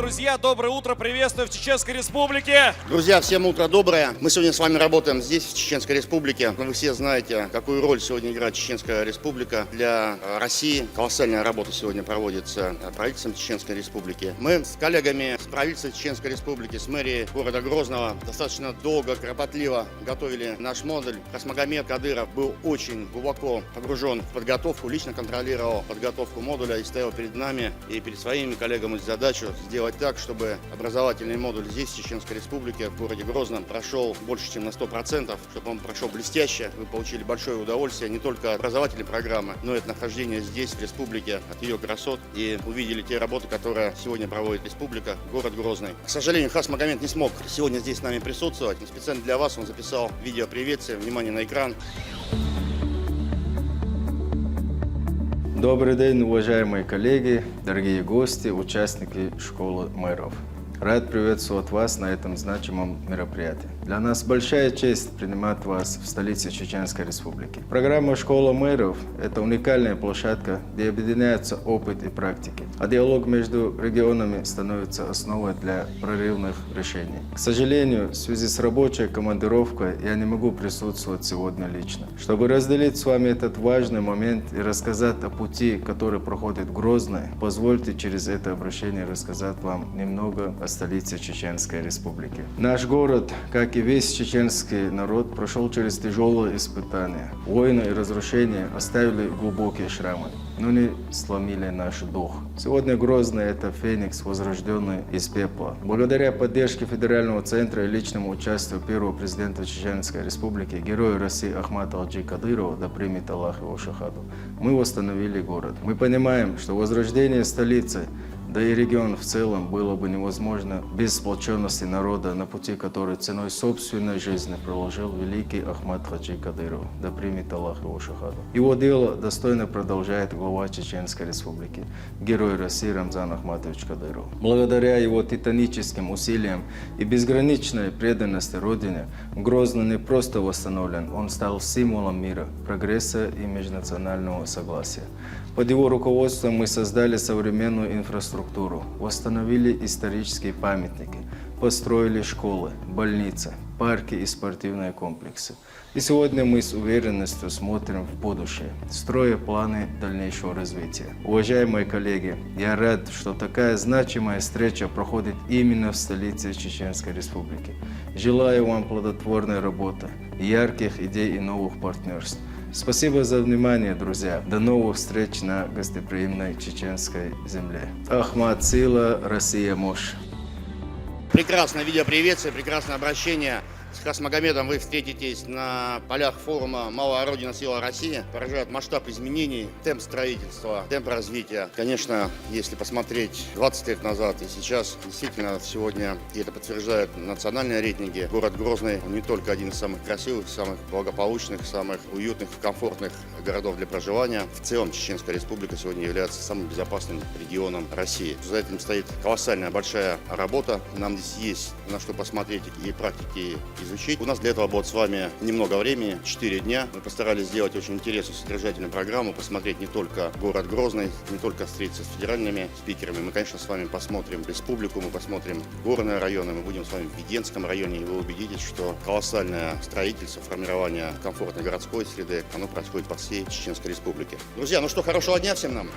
друзья, доброе утро, приветствую в Чеченской Республике. Друзья, всем утро доброе. Мы сегодня с вами работаем здесь, в Чеченской Республике. Вы все знаете, какую роль сегодня играет Чеченская Республика для России. Колоссальная работа сегодня проводится правительством Чеченской Республики. Мы с коллегами с правительства Чеченской Республики, с мэрией города Грозного достаточно долго, кропотливо готовили наш модуль. Хасмагомед Кадыров был очень глубоко погружен в подготовку, лично контролировал подготовку модуля и ставил перед нами и перед своими коллегами задачу сделать так, чтобы образовательный модуль здесь, в Чеченской Республике, в городе Грозном, прошел больше, чем на 100%, чтобы он прошел блестяще. Вы получили большое удовольствие не только от образовательной программы, но и от нахождения здесь, в республике, от ее красот, и увидели те работы, которые сегодня проводит республика, город Грозный. К сожалению, Хасмагомед не смог сегодня здесь с нами присутствовать, но специально для вас он записал видео приветствие. Внимание на экран. Добрый день, уважаемые коллеги, дорогие гости, участники школы мэров. Рад приветствовать вас на этом значимом мероприятии. Для нас большая честь принимать вас в столице Чеченской Республики. Программа «Школа мэров» – это уникальная площадка, где объединяются опыт и практики, а диалог между регионами становится основой для прорывных решений. К сожалению, в связи с рабочей командировкой я не могу присутствовать сегодня лично. Чтобы разделить с вами этот важный момент и рассказать о пути, который проходит Грозный, позвольте через это обращение рассказать вам немного о столице Чеченской Республики. Наш город, как и весь чеченский народ, прошел через тяжелые испытания. Войны и разрушения оставили глубокие шрамы, но не сломили наш дух. Сегодня Грозный – это феникс, возрожденный из пепла. Благодаря поддержке Федерального центра и личному участию первого президента Чеченской Республики, героя России Ахмата Хаджи Кадырова, да примет Аллах его шахаду, мы восстановили город. Мы понимаем, что возрождение столицы, да и регион в целом, было бы невозможно без сплоченности народа, на пути который ценой собственной жизни проложил великий Ахмат Хаджи Кадыров, да примет Аллах его шахаду. Его дело достойно продолжает глава Чеченской Республики, герой России Рамзан Ахматович Кадыров. Благодаря его титаническим усилиям и безграничной преданности Родине, Грозный не просто восстановлен, он стал символом мира, прогресса и межнационального согласия. Под его руководством мы создали современную инфраструктуру, восстановили исторические памятники, построили школы, больницы, парки и спортивные комплексы. И сегодня мы с уверенностью смотрим в будущее, строя планы дальнейшего развития. Уважаемые коллеги, я рад, что такая значимая встреча проходит именно в столице Чеченской Республики. Желаю вам плодотворной работы, ярких идей и новых партнерств. Спасибо за внимание, друзья. До новых встреч на гостеприимной чеченской земле. Ахмат Сила, Россия Мощь. Прекрасное видеоприветствие, прекрасное обращение. С Хасмагомедом вы встретитесь на полях форума «Малая Родина. Сила России». Поражает масштаб изменений, темп строительства, темп развития. Конечно, если посмотреть 20 лет назад и сейчас, действительно, сегодня, и это подтверждают национальные рейтинги, город Грозный не только один из самых красивых, самых благополучных, самых уютных, комфортных городов для проживания. В целом, Чеченская Республика сегодня является самым безопасным регионом России. За этим стоит колоссальная большая работа. Нам здесь есть на что посмотреть и практики изучить. У нас для этого будет с вами немного времени, 4 дня. Мы постарались сделать очень интересную содержательную программу, посмотреть не только город Грозный, не только встретиться с федеральными спикерами. Мы, конечно, с вами посмотрим республику, мы посмотрим горные районы, мы будем с вами в Веденском районе, и вы убедитесь, что колоссальное строительство, формирование комфортной городской среды, оно происходит по всей Чеченской Республике. Друзья, ну что, хорошего дня всем нам!